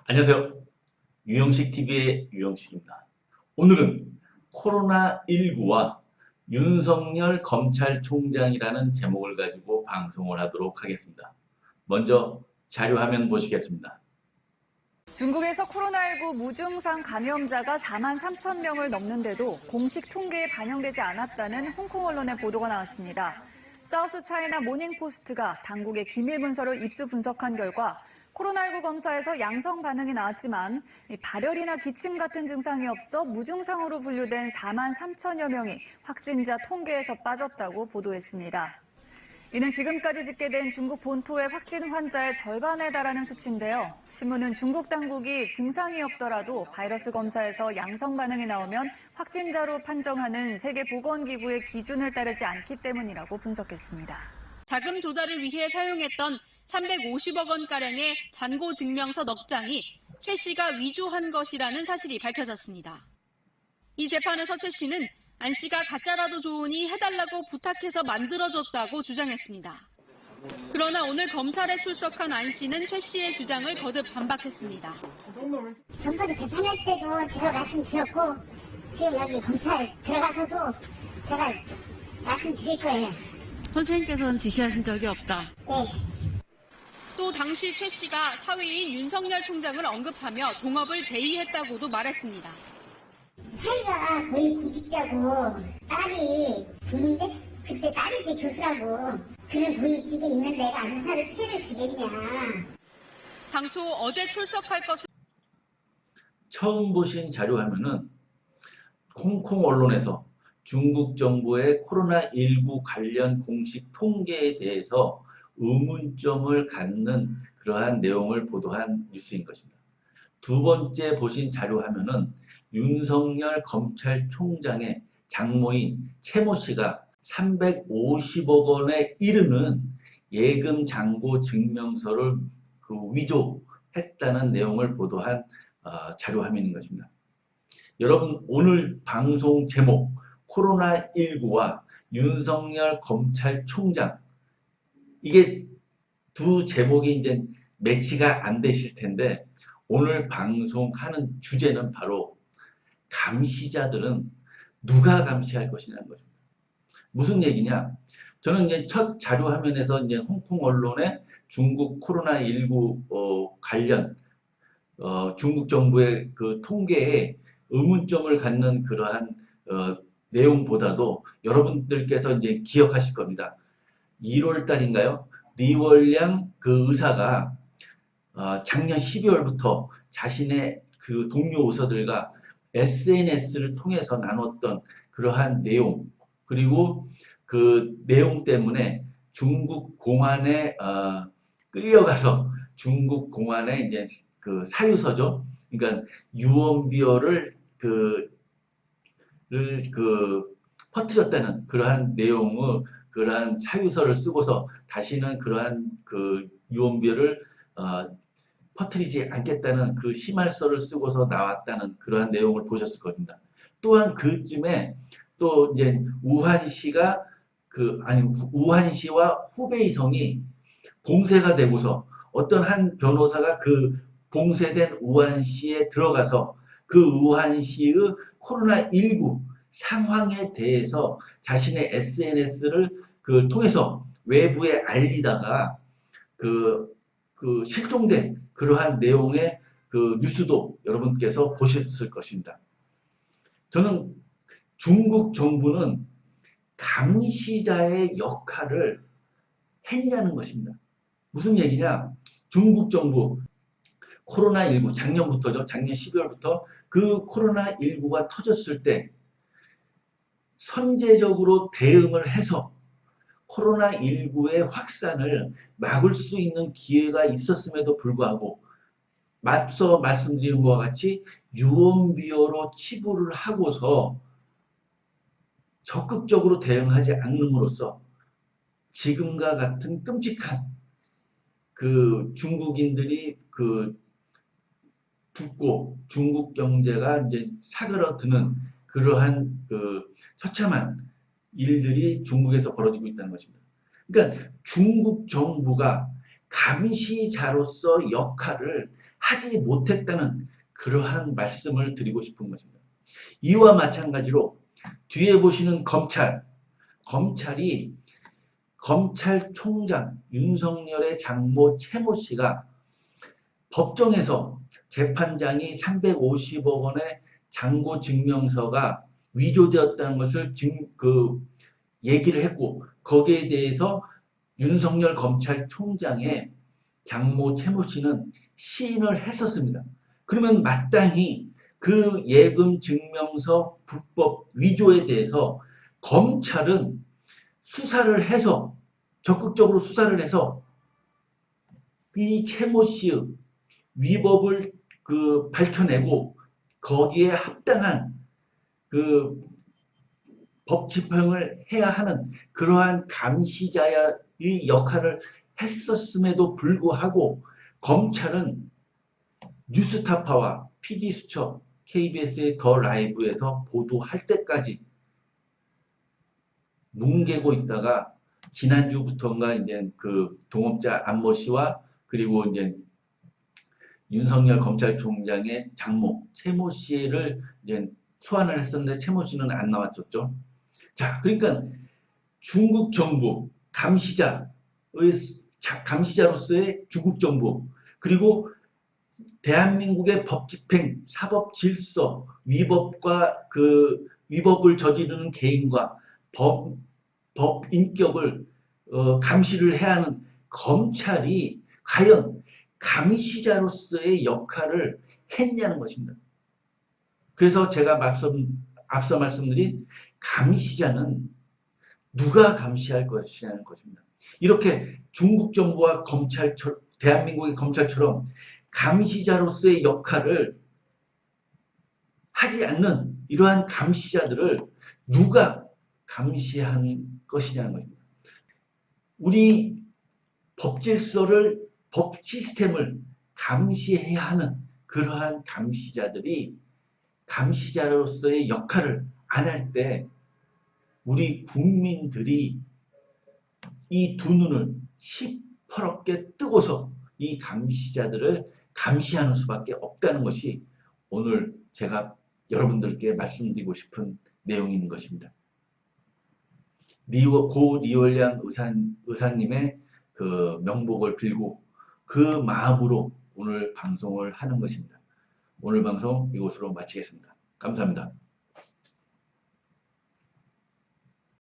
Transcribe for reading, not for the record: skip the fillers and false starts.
안녕하세요. 유영식TV의 유영식입니다. 오늘은 코로나19와 윤석열 검찰총장이라는 제목을 가지고 방송을 하도록 하겠습니다. 먼저 자료화면 보시겠습니다. 중국에서 코로나19 무증상 감염자가 4만 3천 명을 넘는데도 공식 통계에 반영되지 않았다는 홍콩 언론의 보도가 나왔습니다. 사우스 차이나 모닝포스트가 당국의 기밀 문서를 입수 분석한 결과 코로나19 검사에서 양성 반응이 나왔지만 발열이나 기침 같은 증상이 없어 무증상으로 분류된 4만 3천여 명이 확진자 통계에서 빠졌다고 보도했습니다. 이는 지금까지 집계된 중국 본토의 확진 환자의 절반에 달하는 수치인데요. 신문은 중국 당국이 증상이 없더라도 바이러스 검사에서 양성 반응이 나오면 확진자로 판정하는 세계보건기구의 기준을 따르지 않기 때문이라고 분석했습니다. 자금 조달을 위해 사용했던 350억 원가량의 잔고 증명서 넉 장이 최 씨가 위조한 것이라는 사실이 밝혀졌습니다. 이 재판에서 최 씨는 안 씨가 가짜라도 좋으니 해달라고 부탁해서 만들어줬다고 주장했습니다. 그러나 오늘 검찰에 출석한 안 씨는 최 씨의 주장을 거듭 반박했습니다. 전번에 재판할 때도 제가 말씀드렸고 지금 여기 검찰 들어가서도 제가 말씀드릴 거예요. 선생님께서는 지시하신 적이 없다. 네. 또 당시 최 씨가 사위인 윤석열 총장을 언급하며 동업을 제의했다고도 말했습니다. 사이가 거의 공직자고 딸이 부는데 그때 딸이 이제 교수라고 그런 고위직에 있는 내가 의사를 피해를 주겠냐. 당초 어제 출석할 것을 처음 보신 자료화면은 홍콩 언론에서 중국 정부의 코로나19 관련 공식 통계에 대해서 의문점을 갖는 그러한 내용을 보도한 뉴스인 것입니다. 두 번째 보신 자료화면은 윤석열 검찰총장의 장모인 최모 씨가 350억 원에 이르는 예금 잔고 증명서를 위조했다는 내용을 보도한 자료화면인 것입니다. 여러분, 오늘 방송 제목 코로나19와 윤석열 검찰총장, 이게 두 제목이 이제 매치가 안 되실 텐데 오늘 방송하는 주제는 바로 감시자들은 누가 감시할 것이냐는 것입니다. 무슨 얘기냐? 저는 이제 첫 자료 화면에서 이제 홍콩 언론의 중국 코로나19 관련 중국 정부의 그 통계에 의문점을 갖는 그러한 내용보다도 여러분들께서 이제 기억하실 겁니다. 1월 달인가요? 리월량 그 의사가 작년 12월부터 자신의 그 동료 의사들과 SNS를 통해서 나눴던 그러한 내용, 그리고 그 내용 때문에 중국 공안에 끌려가서 중국 공안에 이제 그 사유서죠. 그러니까 유언비어를 퍼뜨렸다는 그러한 내용의 그러한 사유서를 쓰고서 다시는 그러한 그 유언비어를 퍼뜨리지 않겠다는 그 심할서를 쓰고서 나왔다는 그러한 내용을 보셨을 겁니다. 또한 그쯤에 또 이제 우한시가 우한시와 후베이성이 봉쇄가 되고서 어떤 한 변호사가 그 봉쇄된 우한시에 들어가서 그 우한시의 코로나19 상황에 대해서 자신의 SNS를 통해서 외부에 알리다가 실종된 그러한 내용의 그 뉴스도 여러분께서 보셨을 것입니다. 저는 중국 정부는 감시자의 역할을 했냐는 것입니다. 무슨 얘기냐? 중국 정부 코로나19 작년부터죠. 작년 12월부터 그 코로나19가 터졌을 때 선제적으로 대응을 해서 코로나19의 확산을 막을 수 있는 기회가 있었음에도 불구하고 앞서 말씀드린 것과 같이 유언비어로 치부를 하고서 적극적으로 대응하지 않음으로써 지금과 같은 끔찍한 그 중국인들이 죽고 중국 경제가 이제 사그러드는 그러한 처참한 일들이 중국에서 벌어지고 있다는 것입니다. 그러니까 중국 정부가 감시자로서 역할을 하지 못했다는 그러한 말씀을 드리고 싶은 것입니다. 이와 마찬가지로 뒤에 보시는 검찰이 검찰총장 윤석열의 장모 최모 씨가 법정에서 재판장이 350억 원의 잔고 증명서가 위조되었다는 것을 얘기를 했고, 거기에 대해서 윤석열 검찰총장의 장모 최모 씨는 시인을 했었습니다. 그러면 마땅히 그 예금 증명서 불법 위조에 대해서 검찰은 적극적으로 수사를 해서 이 최모 씨의 위법을 밝혀내고 거기에 합당한 법 집행을 해야 하는 그러한 감시자의 역할을 했었음에도 불구하고 검찰은 뉴스타파와 PD수첩, KBS의 더 라이브에서 보도할 때까지 뭉개고 있다가 지난주부터인가 이제 동업자 안모 씨와 그리고 이제 윤석열 검찰총장의 장모 최모 씨를 이제 소환을 했었는데 최모 씨는 안 나왔었죠. 자, 그러니까 중국 정부 감시자로서의 중국 정부, 그리고 대한민국의 법 집행, 사법 질서 위법과 위법을 저지르는 개인과 법 인격을 감시를 해야 하는 검찰이 과연 감시자로서의 역할을 했냐는 것입니다. 그래서 제가 앞서 말씀드린 감시자는 누가 감시할 것이냐는 것입니다. 이렇게 중국 정부와 대한민국의 검찰처럼 감시자로서의 역할을 하지 않는 이러한 감시자들을 누가 감시하는 것이냐는 것입니다. 우리 법 시스템을 감시해야 하는 그러한 감시자들이 감시자로서의 역할을 안 할 때 우리 국민들이 이 두 눈을 시퍼렇게 뜨고서 이 감시자들을 감시하는 수밖에 없다는 것이 오늘 제가 여러분들께 말씀드리고 싶은 내용인 것입니다. 고 리월량 의사님의 명복을 빌고 그 마음으로 오늘 방송을 하는 것입니다. 오늘 방송 이곳으로 마치겠습니다. 감사합니다.